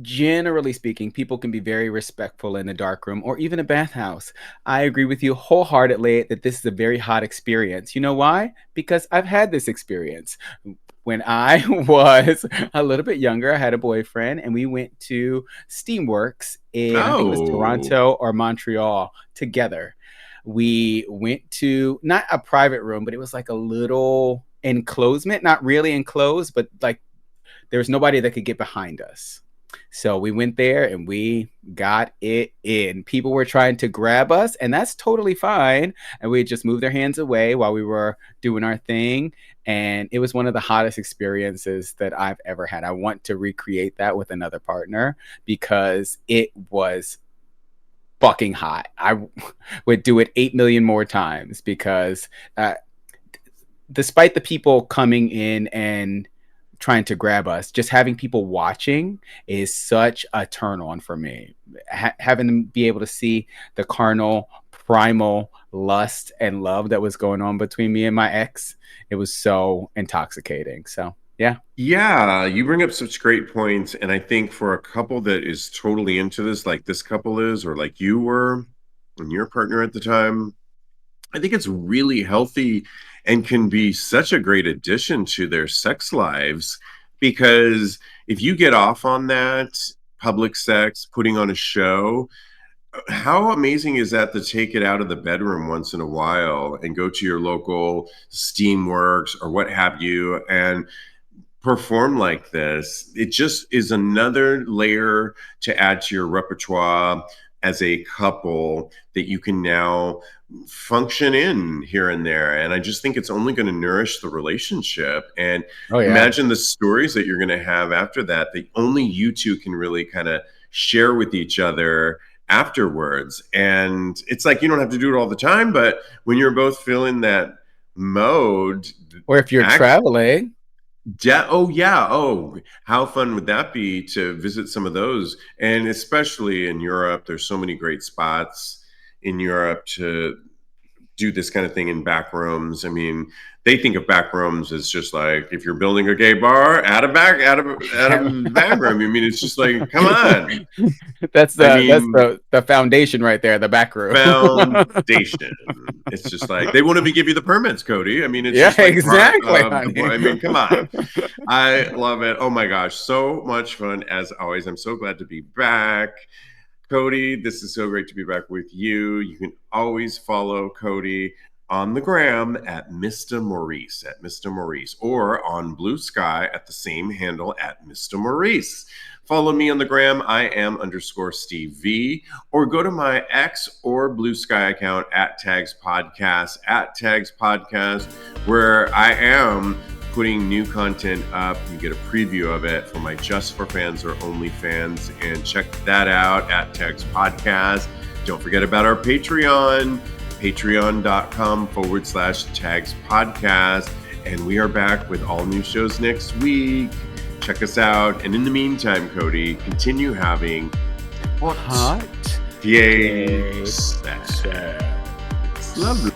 generally speaking, people can be very respectful in the darkroom or even a bathhouse. I agree with you wholeheartedly that this is a very hot experience. You know why? Because I've had this experience. When I was a little bit younger, I had a boyfriend and we went to Steamworks in, I think it was Toronto or Montreal together. We went to not a private room, but it was like a little enclosement, not really enclosed, but like there was nobody that could get behind us. So we went there and we got it in. People were trying to grab us, and that's totally fine. And we just moved their hands away while we were doing our thing. And it was one of the hottest experiences that I've ever had. I want to recreate that with another partner because it was fucking hot. I would do it 8 million more times because despite the people coming in and trying to grab us, just having people watching is such a turn on for me. Having them be able to see the carnal, primal lust and love that was going on between me and my ex, it was so intoxicating. So yeah, you bring up such great points, and I think for a couple that is totally into this, like this couple is, or like you were and your partner at the time, I think it's really healthy and can be such a great addition to their sex lives, because if you get off on that public sex, putting on a show, how amazing is that to take it out of the bedroom once in a while and go to your local Steamworks or what have you and perform like this? It just is another layer to add to your repertoire as a couple that you can now function in here and there. And I just think it's only going to nourish the relationship. And imagine the stories that you're going to have after that only you two can really kind of share with each other afterwards. And it's like you don't have to do it all the time, but when you're both feeling that mode, or if you're traveling, how fun would that be to visit some of those? And especially in Europe, there's so many great spots in Europe to do this kind of thing in back rooms. I mean, they think of back rooms as just like if you're building a gay bar, add a back room. I mean, it's just like, come on. That's the foundation right there, the back room. Foundation. It's just like they won't even give you the permits, Kodi. I mean, it's just like exactly. I mean, come on. I love it. Oh my gosh, so much fun as always. I'm so glad to be back. Kodi, this is so great to be back with you. You can always follow Kodi on the gram at Mr. Maurice, or on Blue Sky at the same handle at Mr. Maurice. Follow me on the gram, I am _Steve V, or go to my X or Blue Sky account at Tags Podcast, where I am putting new content up. You get a preview of it for my Just for Fans or Only Fans, and check that out at Tags Podcast. Don't forget about our Patreon, patreon.com/Tags Podcast. And we are back with all new shows next week. Check us out. And in the meantime, Kodi, continue having hot gay sex. Lovely.